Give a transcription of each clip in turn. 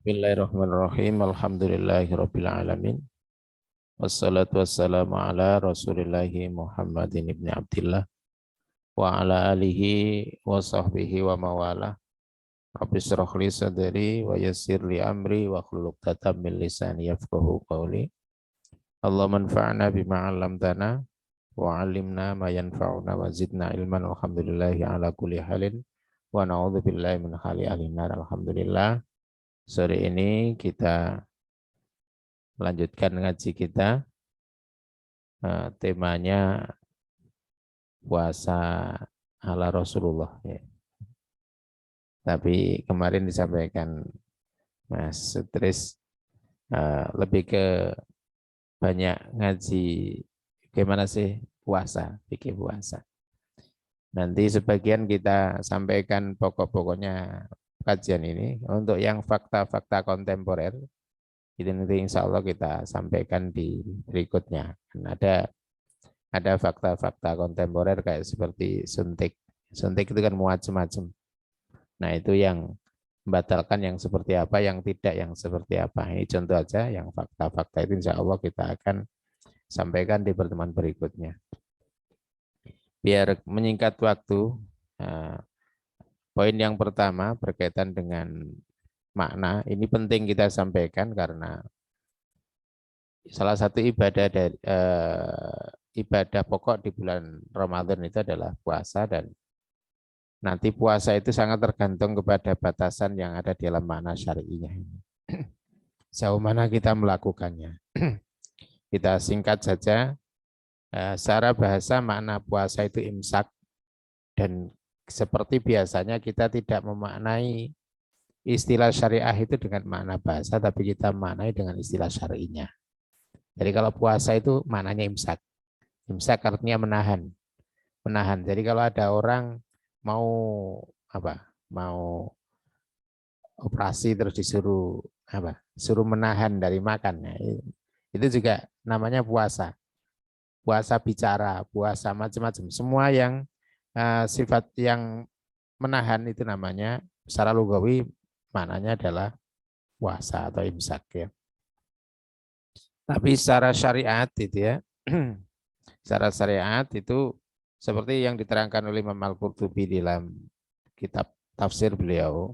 Bismillahirrahmanirrahim. Alhamdulillahirabbil alamin. Wassalatu wassalamu ala Rasulillahi Muhammadin ibni Abdillah wa ala alihi wa sahbihi wa mawalah. Rabbi shrah li sadri wa yassir li amri wa hlul 'uqdatam min lisani yafqahu qawli. Allahumma anfa'na bima 'allamtana wa 'allimna ma yanfa'una wa zidna ilman. Alhamdulillahi ala kulli halin wa na'udzu billahi min hali ahli nar. Alhamdulillah. Sore ini kita melanjutkan ngaji kita, temanya puasa ala Rasulullah. Ya. Tapi kemarin disampaikan Mas Sutris lebih ke banyak ngaji gimana sih puasa, fikih puasa. Nanti sebagian kita sampaikan pokok-pokoknya kajian ini. Untuk yang fakta-fakta kontemporer, itu nanti insya Allah kita sampaikan di berikutnya. Ada fakta-fakta kontemporer kayak seperti suntik. Suntik itu kan macam-macam. Nah itu yang membatalkan yang seperti apa, yang tidak yang seperti apa. Ini contoh aja yang fakta-fakta itu insya Allah kita akan sampaikan di pertemuan berikutnya. Biar menyingkat waktu, poin yang pertama berkaitan dengan makna, ini penting kita sampaikan karena salah satu ibadah dari ibadah pokok di bulan Ramadan itu adalah puasa, dan nanti puasa itu sangat tergantung kepada batasan yang ada di dalam makna syar'inya. Sejauh mana kita melakukannya. Kita singkat saja, secara bahasa makna puasa itu imsak, dan seperti biasanya kita tidak memaknai istilah syariah itu dengan makna bahasa, tapi kita maknai dengan istilah syar'inya. Jadi kalau puasa itu maknanya imsak. Imsak artinya menahan. Menahan. Jadi kalau ada orang mau operasi terus disuruh suruh menahan dari makan. Itu juga namanya puasa. Puasa bicara, puasa macam-macam. Semua yang sifat yang menahan itu namanya secara lugawi maknanya adalah puasa atau imsak ya. Tapi secara syariat itu ya, secara syariat itu seperti yang diterangkan oleh Imam Al-Qurtubi dalam kitab tafsir beliau.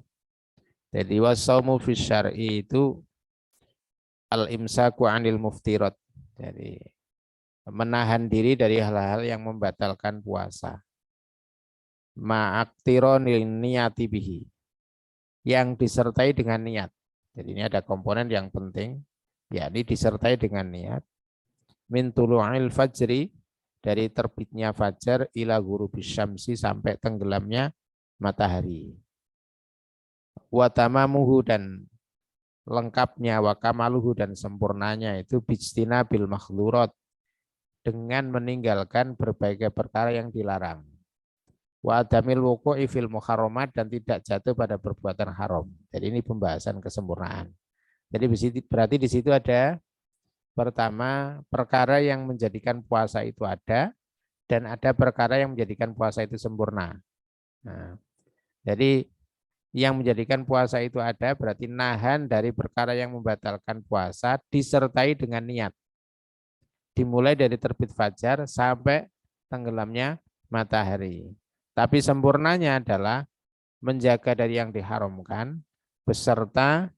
Jadi wasaumu fi syar'i itu al-imsaku 'anil muftirat. Jadi menahan diri dari hal-hal yang membatalkan puasa. Ma'aktironil niyati bihi, yang disertai dengan niat. Jadi ini ada komponen yang penting, yakni disertai dengan niat. Min tulu'il fajri, dari terbitnya fajar, ila ghurubis syamsi, sampai tenggelamnya matahari. Wa tamamuhu, dan lengkapnya, wa kamaluhu, dan sempurnanya itu bijtina bil makhlurat, dengan meninggalkan berbagai perkara yang dilarang. Wa adamil wuqu'i fil muharramat, dan tidak jatuh pada perbuatan haram. Jadi ini pembahasan kesempurnaan. Jadi berarti di situ ada pertama perkara yang menjadikan puasa itu ada, dan ada perkara yang menjadikan puasa itu sempurna. Nah, jadi yang menjadikan puasa itu ada berarti nahan dari perkara yang membatalkan puasa disertai dengan niat. Dimulai dari terbit fajar sampai tenggelamnya matahari. Tapi sempurnanya adalah menjaga dari yang diharamkan beserta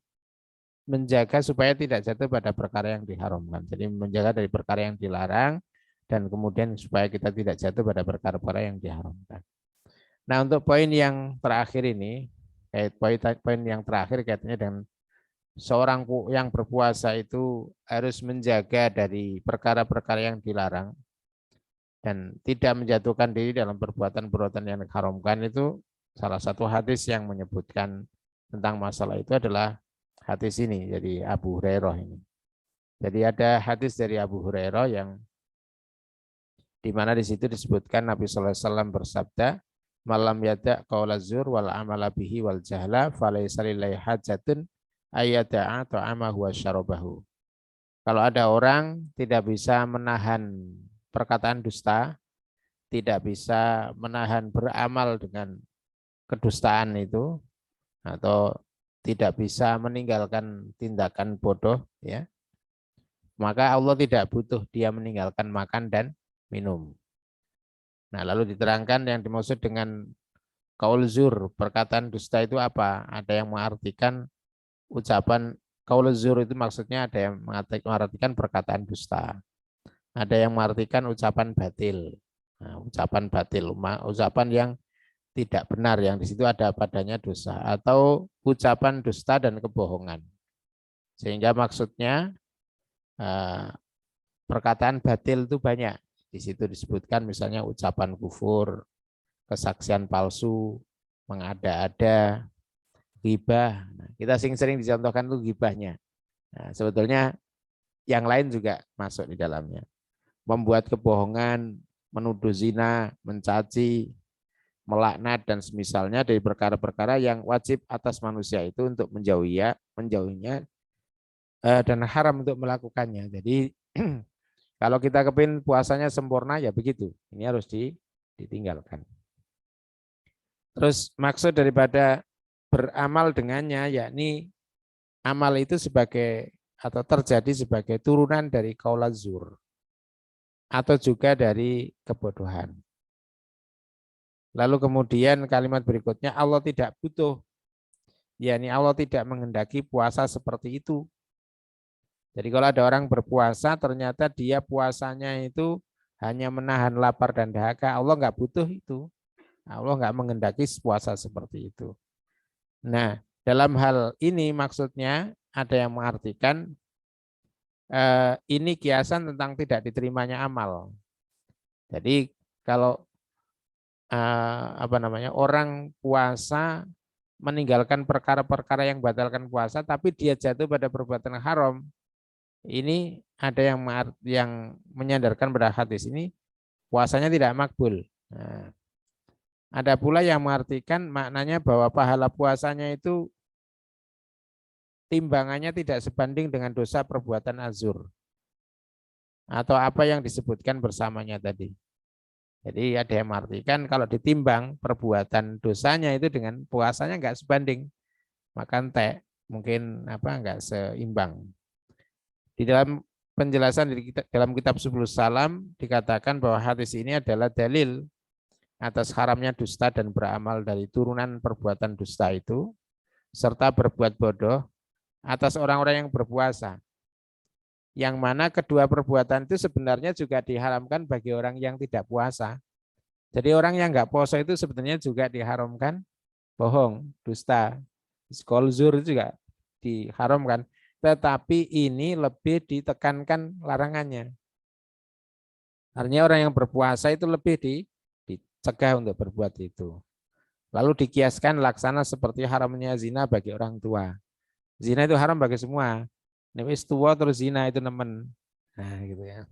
menjaga supaya tidak jatuh pada perkara yang diharamkan. Jadi menjaga dari perkara yang dilarang dan kemudian supaya kita tidak jatuh pada perkara-perkara yang diharamkan. Nah, untuk poin yang terakhir ini, poin yang terakhir kaitannya dengan seorang yang berpuasa itu harus menjaga dari perkara-perkara yang dilarang dan tidak menjatuhkan diri dalam perbuatan-perbuatan yang diharamkan. Itu salah satu hadis yang menyebutkan tentang masalah itu adalah hadis ini, jadi Abu Hurairah ini. Jadi ada hadis dari Abu Hurairah yang di mana di situ disebutkan Nabi sallallahu alaihi wasallam bersabda, "Malam yada' qaula zur wal amala bihi wal jahla falaysa lillahi hajatun ayyada'a ta'amahu wa syarabahu." Kalau ada orang tidak bisa menahan perkataan dusta, tidak bisa menahan beramal dengan kedustaan itu, atau tidak bisa meninggalkan tindakan bodoh, ya, maka Allah tidak butuh dia meninggalkan makan dan minum. Nah, lalu diterangkan yang dimaksud dengan qaul zur, perkataan dusta itu apa? Ada yang mengartikan ucapan qaul zur itu maksudnya ada yang mengartikan perkataan dusta. Ada yang mengartikan ucapan batil. Nah, ucapan batil, ucapan yang tidak benar, yang di situ ada padanya dosa, atau ucapan dusta dan kebohongan. Sehingga maksudnya perkataan batil itu banyak. Di situ disebutkan misalnya ucapan kufur, kesaksian palsu, mengada-ada, ghibah. Nah, kita sering dicontohkan itu ghibahnya. Nah, sebetulnya yang lain juga masuk di dalamnya. Membuat kebohongan, menuduh zina, mencaci, melaknat dan semisalnya dari perkara-perkara yang wajib atas manusia itu untuk menjauhinya dan haram untuk melakukannya. Jadi kalau kita kepingin puasanya sempurna ya begitu. Ini harus ditinggalkan. Terus maksud daripada beramal dengannya yakni amal itu sebagai atau terjadi sebagai turunan dari qaul zur atau juga dari kebodohan. Lalu kemudian kalimat berikutnya Allah tidak butuh, yakni Allah tidak menghendaki puasa seperti itu. Jadi kalau ada orang berpuasa ternyata dia puasanya itu hanya menahan lapar dan dahaga, Allah nggak butuh itu. Allah nggak menghendaki puasa seperti itu. Nah, dalam hal ini maksudnya ada yang mengartikan ini kiasan tentang tidak diterimanya amal. Jadi kalau orang puasa meninggalkan perkara-perkara yang batalkan puasa, tapi dia jatuh pada perbuatan haram, ini ada yang menyandarkan pada hadis ini puasanya tidak makbul. Nah, ada pula yang mengartikan maknanya bahwa pahala puasanya itu timbangannya tidak sebanding dengan dosa perbuatan azur atau apa yang disebutkan bersamanya tadi. Jadi ada yang mengartikan kalau ditimbang perbuatan dosanya itu dengan puasanya enggak sebanding, maka mungkin enggak seimbang. Di dalam penjelasan dalam kitab Subulus Salam dikatakan bahwa hadis ini adalah dalil atas haramnya dusta dan beramal dari turunan perbuatan dusta itu, serta berbuat bodoh atas orang-orang yang berpuasa. Yang mana kedua perbuatan itu sebenarnya juga diharamkan bagi orang yang tidak puasa. Jadi orang yang enggak puasa itu sebenarnya juga diharamkan bohong, dusta, qaul zur juga diharamkan. Tetapi ini lebih ditekankan larangannya. Artinya orang yang berpuasa itu lebih dicegah untuk berbuat itu. Lalu dikiaskan laksana seperti haramnya zina bagi orang tua. Zina itu haram bagi semua. Nek wis tua terus zina itu nemen. Nah, gitu ya.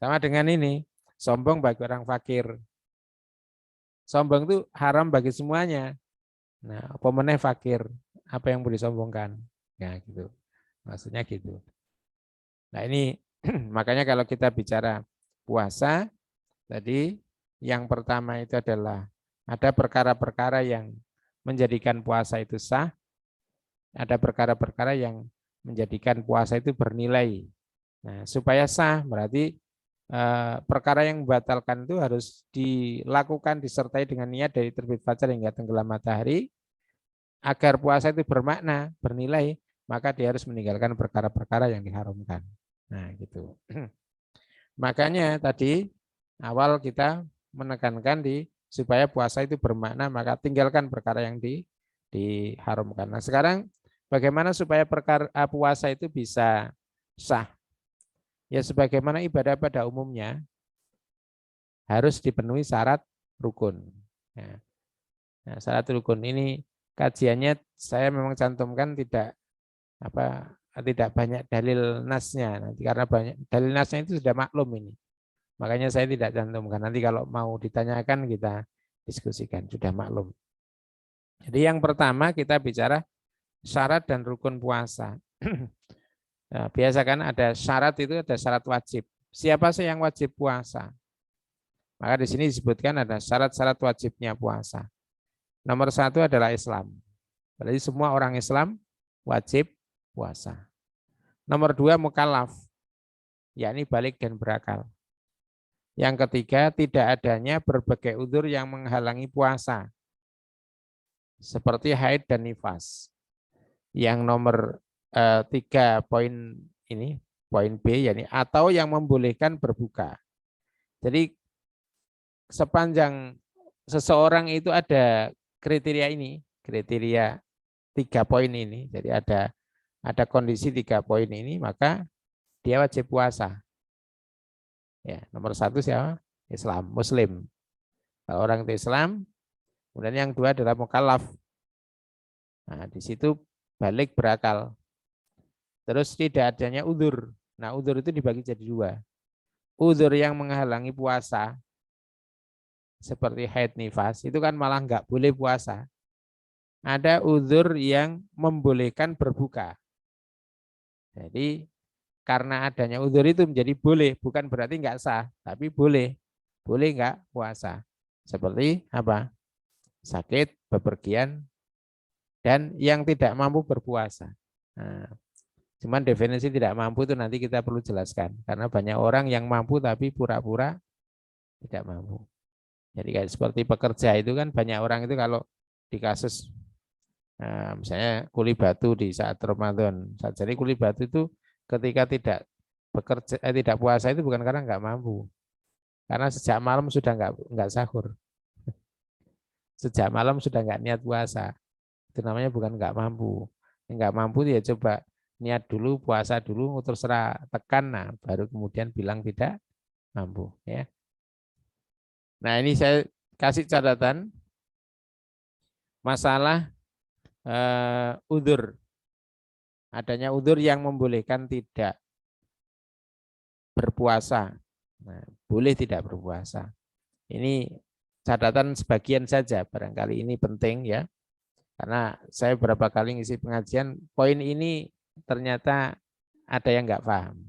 Sama dengan ini, sombong bagi orang fakir. Sombong itu haram bagi semuanya. Nah, apa meneh fakir, apa yang boleh disombongkan? Ya, gitu. Maksudnya gitu. Nah, ini makanya kalau kita bicara puasa tadi yang pertama itu adalah ada perkara-perkara yang menjadikan puasa itu sah, ada perkara-perkara yang menjadikan puasa itu bernilai. Nah, supaya sah berarti perkara yang membatalkan itu harus dilakukan disertai dengan niat dari terbit fajar hingga tenggelam matahari. Agar puasa itu bermakna, bernilai, maka dia harus meninggalkan perkara-perkara yang diharamkan. Nah, gitu. Makanya tadi awal kita menekankan supaya puasa itu bermakna, maka tinggalkan perkara yang diharamkan. Nah, sekarang bagaimana supaya puasa itu bisa sah? Ya sebagaimana ibadah pada umumnya harus dipenuhi syarat rukun. Nah, syarat rukun ini kajiannya saya memang cantumkan tidak banyak dalil nasnya nanti karena banyak dalil nasnya itu sudah maklum ini. Makanya saya tidak cantumkan. Nanti kalau mau ditanyakan kita diskusikan, sudah maklum. Jadi yang pertama kita bicara syarat dan rukun puasa. Nah, biasa kan ada syarat itu ada syarat wajib. Siapa sih yang wajib puasa? Maka di sini disebutkan ada syarat-syarat wajibnya puasa. Nomor 1 adalah Islam. Berarti semua orang Islam wajib puasa. Nomor 2 mukallaf, yakni balik dan berakal. Yang ketiga, tidak adanya berbagai udzur yang menghalangi puasa, seperti haid dan nifas. Yang nomor 3 poin ini, poin B, yakni atau yang membolehkan berbuka. Jadi sepanjang seseorang itu ada kriteria ini, kriteria 3 poin ini, jadi ada kondisi 3 poin ini, maka dia wajib puasa. Ya, nomor 1 siapa? Islam, Muslim. Kalau orang itu Islam, kemudian yang 2 adalah mukallaf. Nah, di situ balik berakal. Terus tidak adanya udzur. Nah, udzur itu dibagi jadi 2. Udzur yang menghalangi puasa, seperti haid nifas, itu kan malah nggak boleh puasa. Ada udzur yang membolehkan berbuka. Jadi karena adanya udzur itu menjadi boleh, bukan berarti nggak sah, tapi boleh nggak puasa. Seperti apa? Sakit, bepergian, dan yang tidak mampu berpuasa. Nah, cuman definisi tidak mampu itu nanti kita perlu jelaskan, karena banyak orang yang mampu tapi pura-pura tidak mampu. Jadi kayak seperti pekerja itu kan banyak orang itu kalau di kasus misalnya kuli batu di saat Ramadan, jadi kuli batu itu ketika tidak bekerja tidak puasa itu bukan karena nggak mampu, karena sejak malam sudah nggak sahur, sejak malam sudah nggak niat puasa, itu namanya bukan nggak mampu. Nggak mampu ya coba niat dulu, puasa dulu, terserah tekan, nah baru kemudian bilang tidak mampu ya. Nah ini saya kasih catatan masalah udzur, adanya udzur yang membolehkan tidak berpuasa. Nah, boleh tidak berpuasa. Ini catatan sebagian saja, barangkali ini penting ya. Karena saya beberapa kali ngisi pengajian, poin ini ternyata ada yang nggak paham.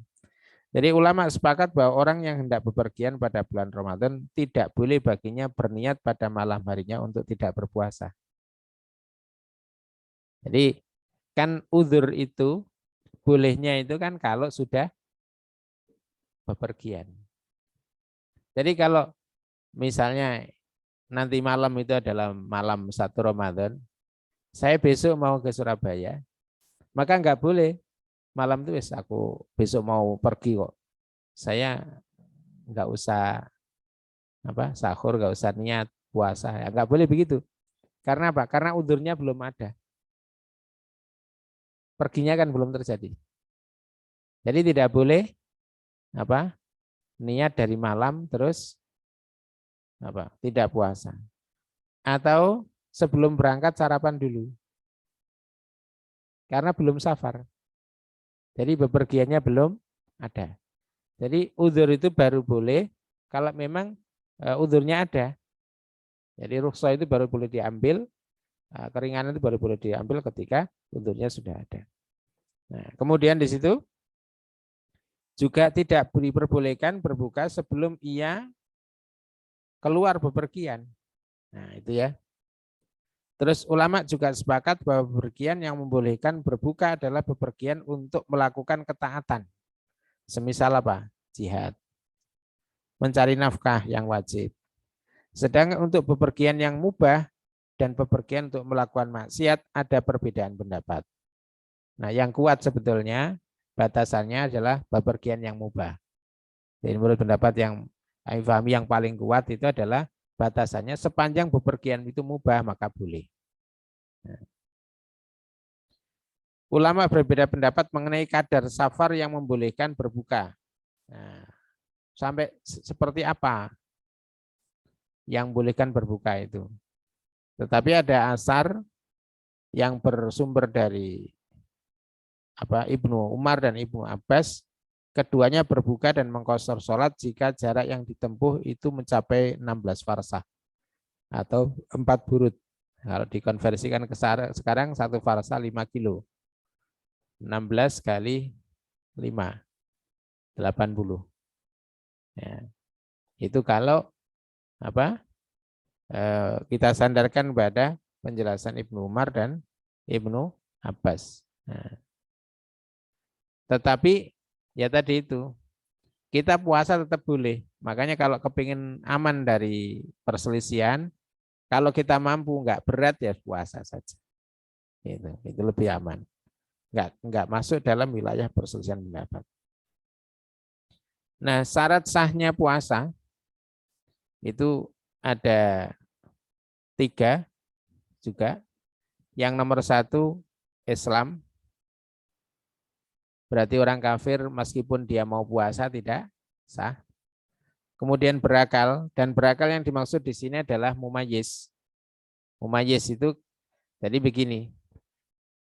Jadi ulama sepakat bahwa orang yang hendak bepergian pada bulan Ramadan tidak boleh baginya berniat pada malam harinya untuk tidak berpuasa. Jadi kan udzur itu bolehnya itu kan kalau sudah bepergian. Jadi kalau misalnya nanti malam itu adalah malam 1 Ramadan, saya besok mau ke Surabaya, maka nggak boleh malam itu aku besok mau pergi kok. Saya nggak usah sahur, nggak usah niat puasa, ya, nggak boleh begitu. Karena apa? Karena udzurnya belum ada. Perginya kan belum terjadi. Jadi tidak boleh niat dari malam terus tidak puasa. Atau sebelum berangkat sarapan dulu. Karena belum safar. Jadi bepergiannya belum ada. Jadi udzur itu baru boleh kalau memang udzurnya ada. Jadi rukhsah itu baru boleh diambil, keringanan itu baru boleh diambil ketika udzurnya sudah ada. Nah, kemudian di situ juga tidak diperbolehkan berbuka sebelum ia keluar bepergian. Nah, itu ya. Terus ulama juga sepakat bahwa bepergian yang membolehkan berbuka adalah bepergian untuk melakukan ketaatan. Semisal apa? Jihad. Mencari nafkah yang wajib. Sedangkan untuk bepergian yang mubah dan bepergian untuk melakukan maksiat ada perbedaan pendapat. Nah, yang kuat sebetulnya batasannya adalah bepergian yang mubah. Jadi menurut pendapat yang kami pahami yang paling kuat itu adalah batasannya sepanjang bepergian itu mubah maka boleh. Nah. Ulama berbeda pendapat mengenai kadar safar yang membolehkan berbuka. Nah, sampai seperti apa yang bolehkan berbuka itu. Tetapi ada asar yang bersumber dari Ibnu Umar dan Ibnu Abbas, keduanya berbuka dan mengqashar sholat jika jarak yang ditempuh itu mencapai 16 farsah atau 4 burut. Kalau dikonversikan ke sekarang 1 farsah 5 kilo. 16 kali 5, 80. Ya. Itu kalau kita sandarkan pada penjelasan Ibnu Umar dan Ibnu Abbas. Nah, tetapi ya tadi itu, kita puasa tetap boleh. Makanya kalau kepingin aman dari perselisihan, kalau kita mampu nggak berat ya puasa saja. Itu lebih aman. Nggak masuk dalam wilayah perselisihan pendapat. Nah, syarat sahnya puasa itu ada 3 juga. Yang nomor 1 Islam, berarti orang kafir meskipun dia mau puasa tidak sah. Kemudian berakal, dan berakal yang dimaksud di sini adalah mumayyiz. Mumayyiz itu jadi begini,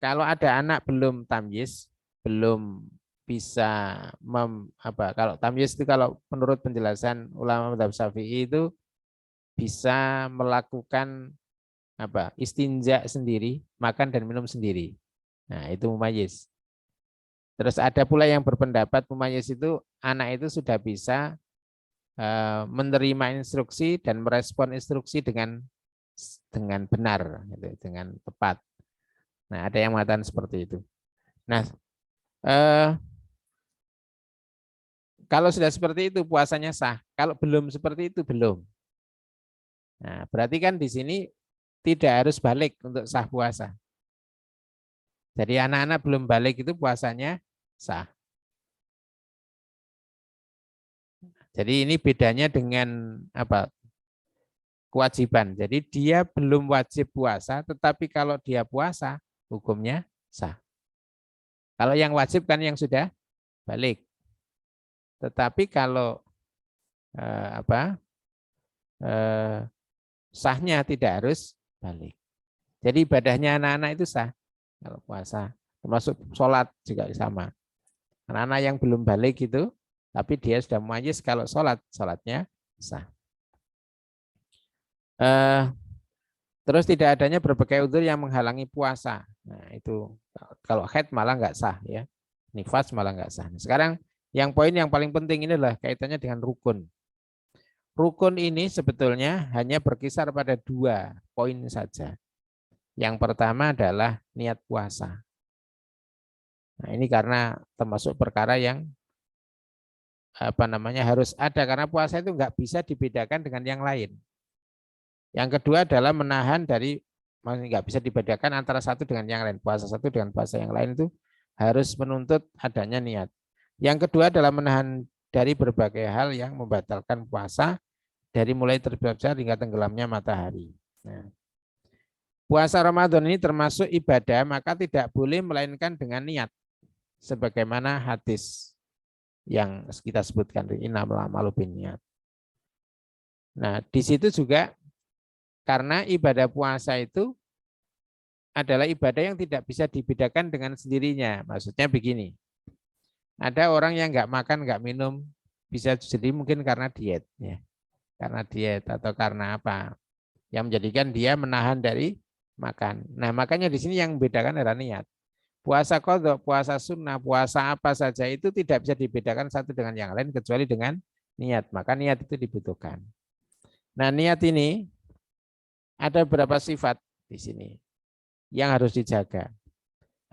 kalau ada anak belum tamyiz, belum bisa kalau tamyiz itu kalau menurut penjelasan ulama mazhab Syafi'i itu bisa melakukan istinja sendiri, makan dan minum sendiri. Nah, itu mumayyiz. Terus ada pula yang berpendapat mumayyiz itu anak itu sudah bisa menerima instruksi dan merespon instruksi dengan benar, dengan tepat. Nah, ada yang mengatakan seperti itu. Nah, kalau sudah seperti itu puasanya sah. Kalau belum seperti itu belum. Nah, berarti kan di sini tidak harus balik untuk sah puasa. Jadi anak-anak belum balik itu puasanya sah. Jadi ini bedanya dengan kewajiban. Jadi dia belum wajib puasa, tetapi kalau dia puasa hukumnya sah. Kalau yang wajib kan yang sudah balik. Tetapi kalau sahnya tidak harus balik. Jadi ibadahnya anak-anak itu sah kalau puasa, termasuk sholat juga sama. Anak-anak yang belum balik itu, tapi dia sudah mumayyiz, kalau sholatnya sah. Terus tidak adanya berbagai udzur yang menghalangi puasa. Nah itu kalau haid malah nggak sah ya, nifas malah nggak sah. Sekarang yang poin yang paling penting ini adalah kaitannya dengan rukun. Rukun ini sebetulnya hanya berkisar pada 2 poin saja. Yang pertama adalah niat puasa. Nah, ini karena termasuk perkara yang harus ada, karena puasa itu nggak bisa dibedakan dengan yang lain. Yang kedua adalah menahan dari, nggak bisa dibedakan antara satu dengan yang lain. Puasa satu dengan puasa yang lain itu harus menuntut adanya niat. Yang kedua adalah menahan dari berbagai hal yang membatalkan puasa, dari mulai terbit hingga tenggelamnya matahari. Nah, puasa Ramadan ini termasuk ibadah, maka tidak boleh melainkan dengan niat. Sebagaimana hadis yang kita sebutkan, innamal a'malu binniyat. Nah, di situ juga karena ibadah puasa itu adalah ibadah yang tidak bisa dibedakan dengan sendirinya. Maksudnya begini, ada orang yang nggak makan, nggak minum, bisa jadi mungkin karena diet, ya, karena diet atau karena apa, yang menjadikan dia menahan dari makan. Nah, makanya di sini yang membedakan adalah niat. Puasa qadha, puasa sunnah, puasa apa saja itu tidak bisa dibedakan satu dengan yang lain kecuali dengan niat. Maka niat itu dibutuhkan. Nah, niat ini ada beberapa sifat di sini yang harus dijaga.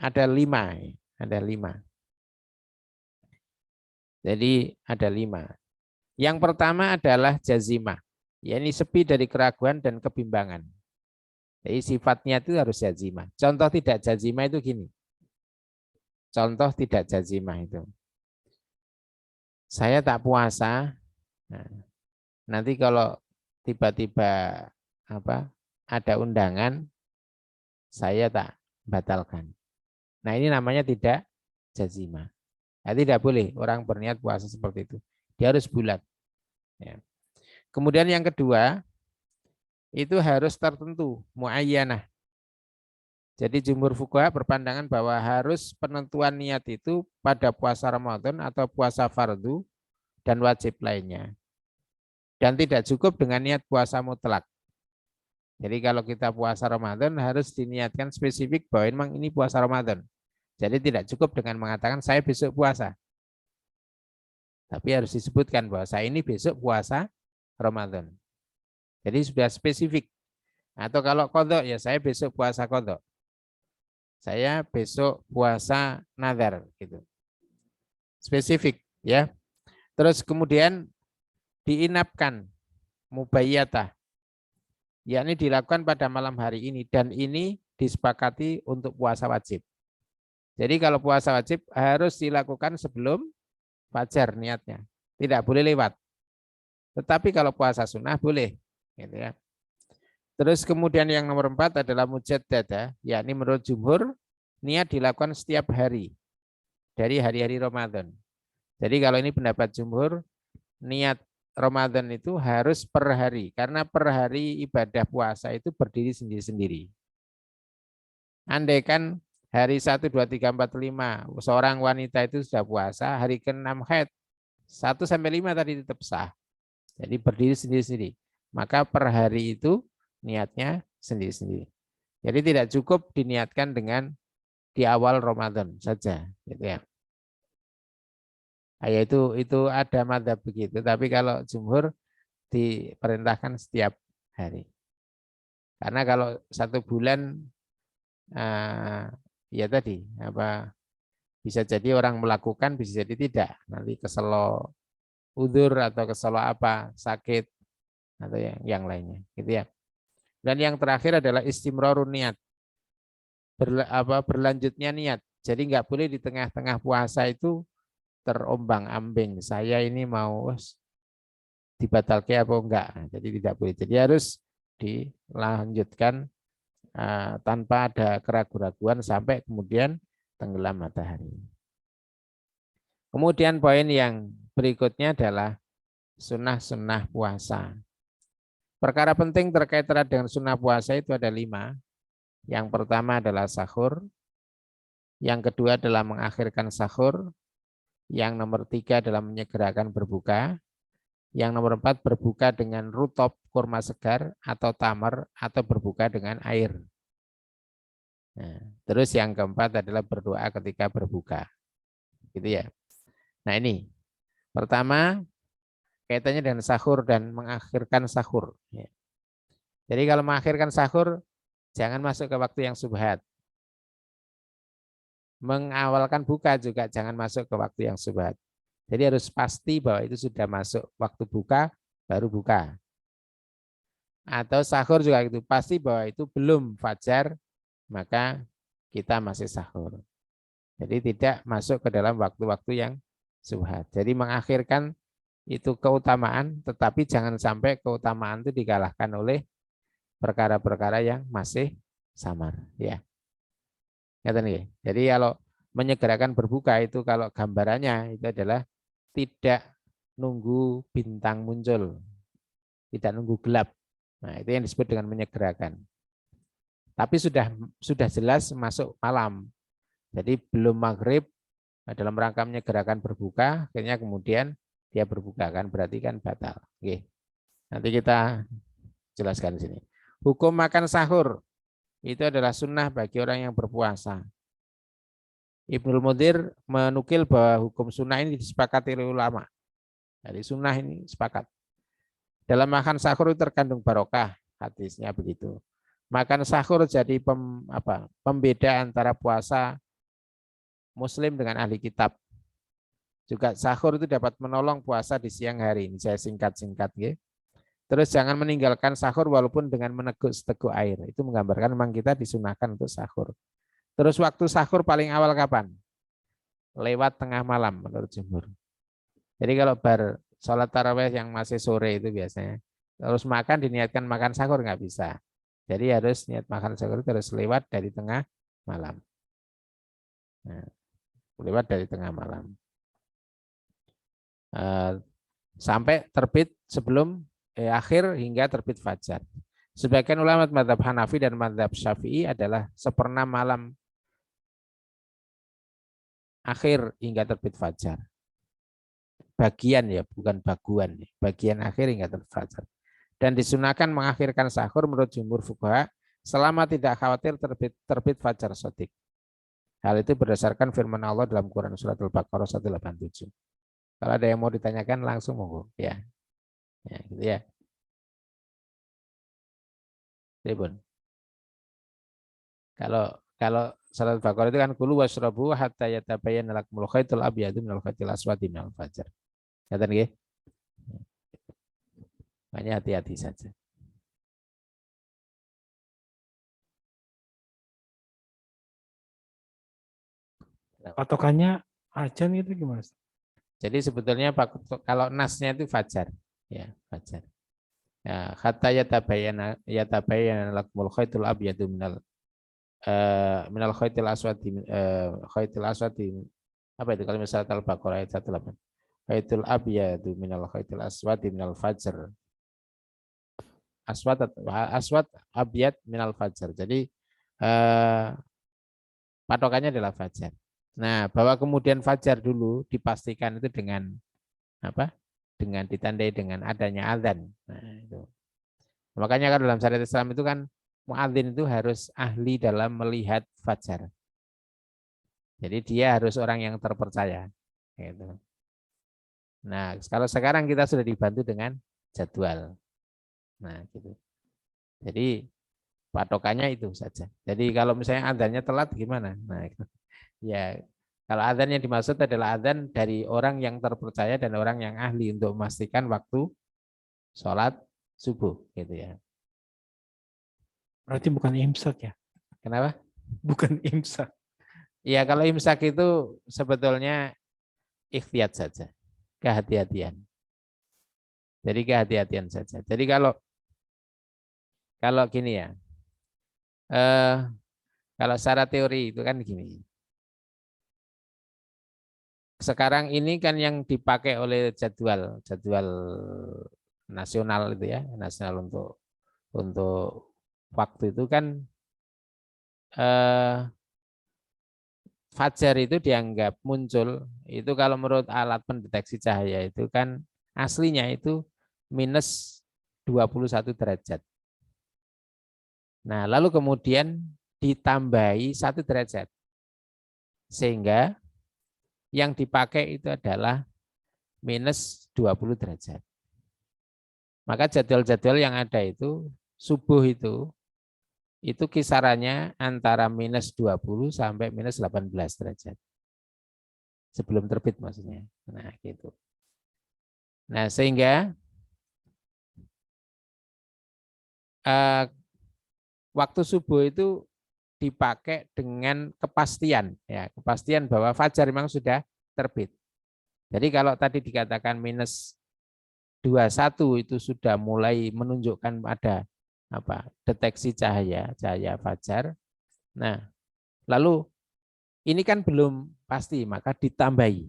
Ada 5, ada 5. Jadi ada 5. Yang pertama adalah jazimah, yakni sepi dari keraguan dan kebimbangan. Jadi sifatnya itu harus jazimah. Contoh tidak jazimah itu gini. Contoh tidak jazimah itu. Saya tak puasa. Nah, nanti kalau tiba-tiba ada undangan, saya tak batalkan. Nah, ini namanya tidak jazimah. Nah, tidak boleh orang berniat puasa seperti itu. Dia harus bulat. Ya. Kemudian yang kedua, itu harus tertentu, muayyanah. Jadi jumhur fuqaha berpandangan bahwa harus penentuan niat itu pada puasa Ramadan atau puasa fardu dan wajib lainnya. Dan tidak cukup dengan niat puasa mutlak. Jadi kalau kita puasa Ramadan harus diniatkan spesifik bahwa memang ini puasa Ramadan. Jadi tidak cukup dengan mengatakan saya besok puasa. Tapi harus disebutkan bahwa saya ini besok puasa Ramadan. Jadi sudah spesifik. Atau kalau qadha ya saya besok puasa qadha. saya besok puasa nadar gitu. Spesifik ya. Terus kemudian diinapkan mubayyatah, yakni dilakukan pada malam hari ini dan ini disepakati untuk puasa wajib. Jadi kalau puasa wajib harus dilakukan sebelum fajar niatnya, tidak boleh lewat. Tetapi kalau puasa sunnah boleh, gitu ya. Terus kemudian yang nomor 4 adalah mujaddadah, yakni menurut jumhur niat dilakukan setiap hari dari hari-hari Ramadan. Jadi kalau ini pendapat jumhur, niat Ramadan itu harus per hari, karena per hari ibadah puasa itu berdiri sendiri-sendiri. Andai kan hari 1, 2, 3, 4, 5 seorang wanita itu sudah puasa, hari ke-6 haid 1 sampai 5 tadi tetap sah. Jadi berdiri sendiri-sendiri. Maka per hari itu niatnya sendiri-sendiri. Jadi tidak cukup diniatkan dengan di awal Ramadan saja, gitu ya. Ya itu ada madzhab begitu, tapi kalau jumhur diperintahkan setiap hari. Karena kalau 1 bulan ya tadi bisa jadi orang melakukan, bisa jadi tidak. Nanti keselo udzur atau keselo apa sakit atau yang lainnya, gitu ya. Dan yang terakhir adalah istimrarun niat, berlanjutnya niat. Jadi nggak boleh di tengah-tengah puasa itu terombang-ambing. Saya ini mau dibatalkan apa enggak. Jadi tidak boleh. Jadi harus dilanjutkan tanpa ada keraguan-raguan sampai kemudian tenggelam matahari. Kemudian poin yang berikutnya adalah sunnah-sunnah puasa. Perkara penting terkait dengan sunnah puasa itu ada 5. Yang pertama adalah sahur. Yang kedua adalah mengakhirkan sahur. Yang nomor 3 adalah menyegerakan berbuka. Yang nomor 4 berbuka dengan rutop kurma segar atau tamar atau berbuka dengan air. Nah, terus yang keempat adalah berdoa ketika berbuka. Gitu ya. Nah ini pertama kaitannya dengan sahur dan mengakhirkan sahur. Jadi kalau mengakhirkan sahur jangan masuk ke waktu yang subhat. Mengawalkan buka juga jangan masuk ke waktu yang subhat. Jadi harus pasti bahwa itu sudah masuk waktu buka baru buka. Atau sahur juga itu pasti bahwa itu belum fajar maka kita masih sahur. Jadi tidak masuk ke dalam waktu-waktu yang subhat. Jadi mengakhirkan itu keutamaan, tetapi jangan sampai keutamaan itu dikalahkan oleh perkara-perkara yang masih samar. Ya. Jadi kalau menyegerakan berbuka itu kalau gambarannya itu adalah tidak nunggu bintang muncul, tidak nunggu gelap. Nah itu yang disebut dengan menyegerakan. Tapi sudah jelas masuk malam. Jadi belum maghrib dalam rangka menyegerakan berbuka, akhirnya kemudian dia berbuka kan berarti kan batal. Oke. Nanti kita jelaskan di sini. Hukum makan sahur itu adalah sunnah bagi orang yang berpuasa. Ibnul Mundhir menukil bahwa hukum sunnah ini disepakati oleh ulama. Jadi sunnah ini sepakat. Dalam makan sahur itu terkandung barokah, hadisnya begitu. Makan sahur jadi pembeda antara puasa Muslim dengan ahli kitab. Juga sahur itu dapat menolong puasa di siang hari. Ini saya singkat-singkat. Ya. Terus jangan meninggalkan sahur walaupun dengan meneguk seteguk air. Itu menggambarkan memang kita disunahkan untuk sahur. Terus waktu sahur paling awal kapan? Lewat tengah malam menurut jumhur. Jadi kalau sholat tarawih yang masih sore itu biasanya. Terus makan diniatkan makan sahur nggak bisa. Jadi harus niat makan sahur terus lewat dari tengah malam. Nah, lewat dari tengah malam. Sampai terbit sebelum akhir hingga terbit fajar. Sebagian ulama mazhab Hanafi dan mazhab Syafi'i adalah 1/4 malam akhir hingga terbit fajar. Bagian ya, bukan baguan. Bagian akhir hingga terbit fajar. Dan disunahkan mengakhirkan sahur menurut jumhur fuqaha selama tidak khawatir terbit fajar shadiq. Hal itu berdasarkan firman Allah dalam Quran surat Al-Baqarah 187. Kalau ada yang mau ditanyakan langsung monggo ya. Ya, gitu ya. Tribun. Kalau salat Baqarah itu kan kulu washrabu hatta yatabayyana lakumul khaitul abyadu minal khaitil aswadi minal fajr. Ngaten nggih? Makanya hati-hati saja. Patokannya ajan itu gimana? Jadi sebetulnya kalau nasnya itu fajar, ya fajar. Ya, hatta yatabayyana lakumul khaitul abyadu minal khaitil aswadi apa itu kalau misalnya Al-Baqarah ayat 18. Khaitul abyadu minal khaitil aswadi minal fajr. Aswad abyad minal fajar. Jadi patokannya adalah fajar. Nah, bahwa kemudian fajar dulu dipastikan itu dengan apa? Dengan ditandai dengan adanya azan. Nah, itu. Makanya kan dalam syariat Islam itu kan muadzin itu harus ahli dalam melihat fajar. Jadi dia harus orang yang terpercaya. Gitu. Nah, kalau sekarang kita sudah dibantu dengan jadwal. Nah, gitu. Jadi patokannya itu saja. Jadi kalau misalnya adzannya telat gimana? Nah, itu. Ya, kalau adzan yang dimaksud adalah adzan dari orang yang terpercaya dan orang yang ahli untuk memastikan waktu sholat subuh, gitu ya. Berarti bukan imsak ya? Kenapa? Bukan imsak. Ya, kalau imsak itu sebetulnya ikhtiyat saja, kehati-hatian. Jadi kehati-hatian saja. Jadi kalau gini ya, kalau secara teori itu kan gini. Sekarang ini kan yang dipakai oleh jadwal nasional itu ya, nasional untuk waktu itu kan fajar itu dianggap muncul itu kalau menurut alat pendeteksi cahaya itu kan aslinya itu minus 21 derajat. Nah, lalu kemudian ditambahi 1 derajat. Sehingga yang dipakai itu adalah minus 20 derajat. Maka jadwal-jadwal yang ada itu subuh itu kisarannya antara minus 20 sampai minus 18 derajat. Sebelum terbit maksudnya. Nah, gitu. Nah, sehingga waktu subuh itu dipakai dengan kepastian, ya, kepastian bahwa fajar memang sudah terbit. Jadi kalau tadi dikatakan minus 21 itu sudah mulai menunjukkan ada deteksi cahaya fajar. Nah, lalu ini kan belum pasti, maka ditambahi.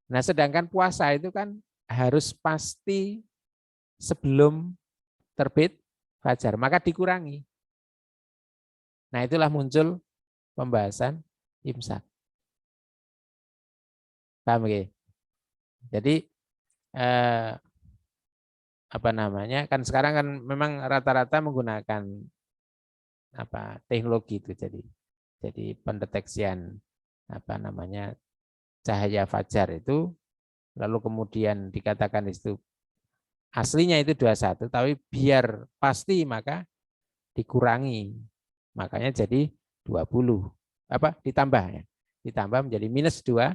Nah, sedangkan puasa itu kan harus pasti sebelum terbit fajar, maka dikurangi. Nah, itulah muncul pembahasan imsak. Paham ya? Jadi kan sekarang kan memang rata-rata menggunakan teknologi itu jadi pendeteksian cahaya fajar itu lalu kemudian dikatakan itu aslinya itu 21 tapi biar pasti maka dikurangi makanya jadi 20 ditambah ya ditambah menjadi minus 20.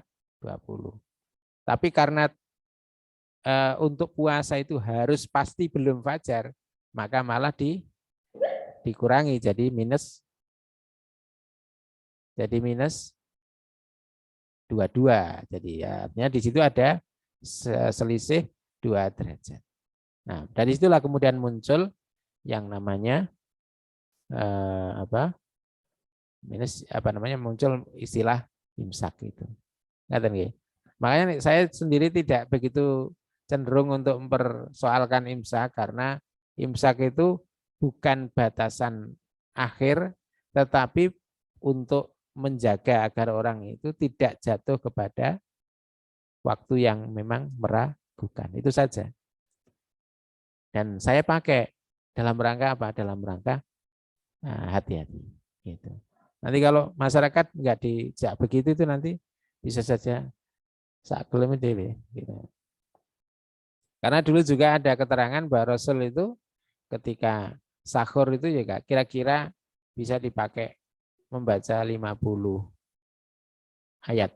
Tapi karena untuk puasa itu harus pasti belum fajar, maka malah dikurangi jadi minus 22. Jadi ya, artinya di situ ada selisih 2 derajat. Nah, dari situlah kemudian muncul yang namanya muncul istilah imsak itu. Makanya saya sendiri tidak begitu cenderung untuk mempersoalkan imsak karena imsak itu bukan batasan akhir tetapi untuk menjaga agar orang itu tidak jatuh kepada waktu yang memang meragukan. Itu saja. Dan saya pakai dalam rangka apa? Dalam rangka hati-hati. Gitu. Nanti kalau masyarakat nggak dijak begitu itu nanti bisa saja saat belum itu. Gitu. Karena dulu juga ada keterangan bahwa Rasul itu ketika sahur itu juga kira-kira bisa dipakai membaca 50 ayat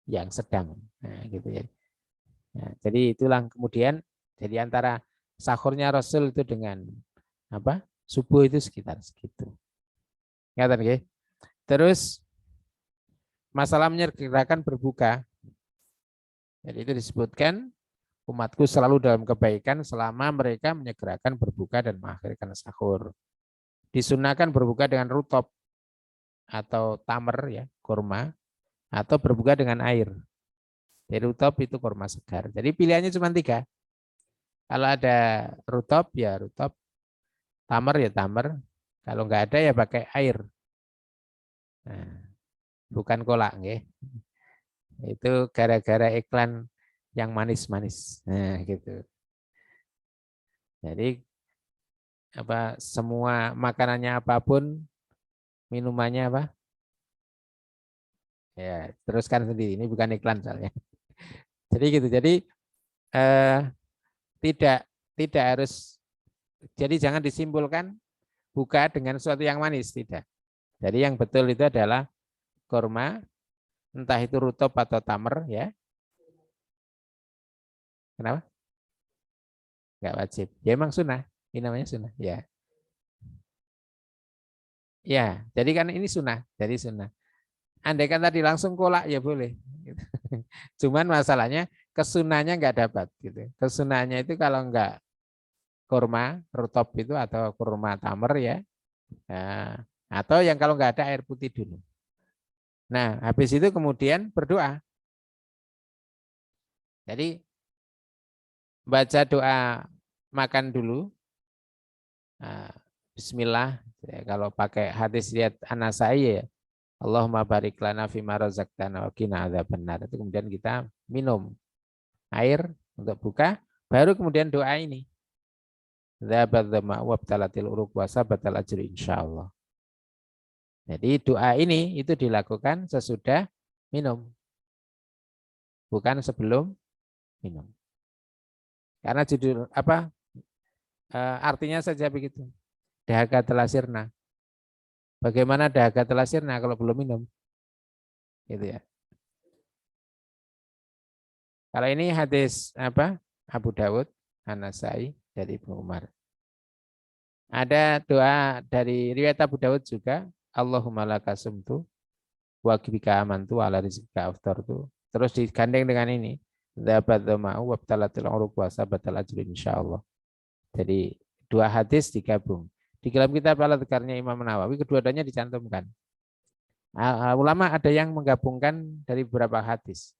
yang sedang. Nah, gitu ya. Nah, jadi itulah kemudian jadi antara sahurnya Rasul itu dengan apa? Subuh itu sekitar segitu. Ngerti nggih? Terus masalah menyegerakan berbuka. Jadi itu disebutkan umatku selalu dalam kebaikan selama mereka menyegerakan berbuka dan mengakhirkan sahur. Disunahkan berbuka dengan rutop atau tamer ya, kurma, atau berbuka dengan air. Jadi rutop itu kurma segar. Jadi pilihannya cuma 3. Kalau ada rutop ya rutop, tamer ya tamer. Kalau nggak ada ya pakai air. Nah, bukan kolak, nggih. Itu gara-gara iklan yang manis-manis. Nah, gitu. Jadi apa semua makanannya apapun, minumannya apa? Ya, teruskan sendiri. Ini bukan iklan soalnya. Jadi gitu. Jadi eh, tidak tidak harus. Jadi jangan disimpulkan buka dengan sesuatu yang manis, tidak. Jadi yang betul itu adalah kurma, entah itu rutop atau tamer, ya. Kenapa? Enggak wajib. Ya emang sunnah. Ini namanya sunnah. Ya, ya. Jadi kan ini sunnah. Jadi sunnah. Andai kan tadi langsung kolak ya boleh. Cuman masalahnya kesunahnya enggak dapat. Gitu. Kesunahnya itu kalau enggak kurma, rutop itu atau kurma tamer ya. Nah, atau yang kalau enggak ada air putih dulu. Nah, habis itu kemudian berdoa. Jadi baca doa makan dulu. Nah, Bismillah. Ya, kalau pakai hadis riwayat An-Nasa'i ya. Allahumma barik lana fima razaqtana wa qina adzabannar. Itu kemudian kita minum air untuk buka, baru kemudian doa ini. Dzabat dzama wa btalatil uruq wa sabatal ajri insyaallah. Jadi doa ini itu dilakukan sesudah minum. Bukan sebelum minum. Karena judul apa? Artinya saja begitu. Dahaga telah sirna. Bagaimana dahaga telah sirna kalau belum minum? Gitu ya. Kalau ini hadis apa? Abu Dawud, An-Nasa'i dari Ibnu Umar. Ada doa dari riwayat Abu Dawud juga, Allahumma laka sumtu wa bika amantu ala rizqika aftartu. Terus digandeng dengan ini, dzabat dzama'u wa btalatil uruq wa sabatal ajri insyaallah. Jadi dua hadis digabung. Di dalam kitab Al-Adhkarnya Imam Nawawi kedua-duanya dicantumkan. Ulama ada yang menggabungkan dari beberapa hadis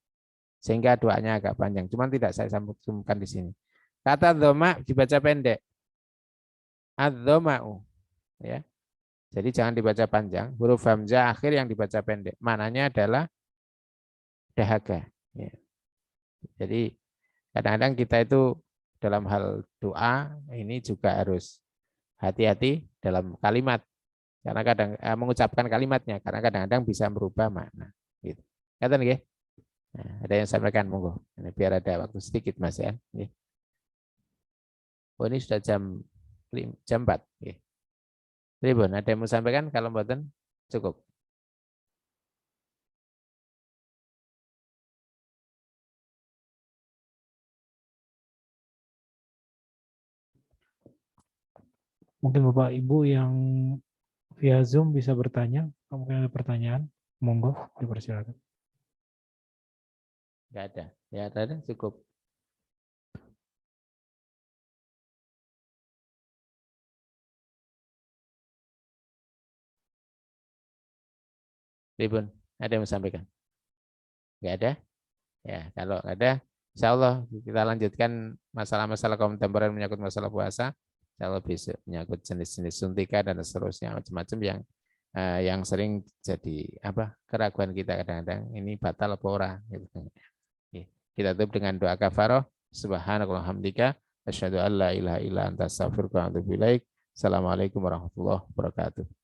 sehingga doanya agak panjang. Cuman tidak saya sambungkan di sini. Kata dzama dibaca pendek. Adzoma'u, ya. Jadi jangan dibaca panjang. Huruf hamzah akhir yang dibaca pendek. Mananya adalah dahaga. Ya. Jadi kadang-kadang kita itu dalam hal doa ini juga harus hati-hati dalam kalimat. Karena kadang mengucapkan kalimatnya. Karena kadang-kadang bisa merubah makna. Gitu. Kata nih, nah, ada yang sampaikan monggo. Ini biar ada waktu sedikit Mas ya. Oh ini sudah jam 4. Ribun, ada yang mau sampaikan? Kalau mboten cukup. Mungkin Bapak Ibu yang via Zoom bisa bertanya. Kalau mungkin ada pertanyaan, monggo dipersilakan. Enggak ada. Ya, ada cukup. Ribun, ada yang mau sampaikan? Enggak ada? Ya, kalau ada, insya Allah kita lanjutkan masalah-masalah kontemporer menyangkut masalah puasa. Insya Allah bisa menyangkut jenis-jenis suntika dan seterusnya macam-macam yang sering jadi apa keraguan kita kadang-kadang ini batal apa ora gitu. Kita tutup dengan doa kafaroh. Subhanakallahumma hamdika asyhadu an la ilaha illa anta astaghfiruka wa atubu ilaik. Assalamualaikum warahmatullahi wabarakatuh.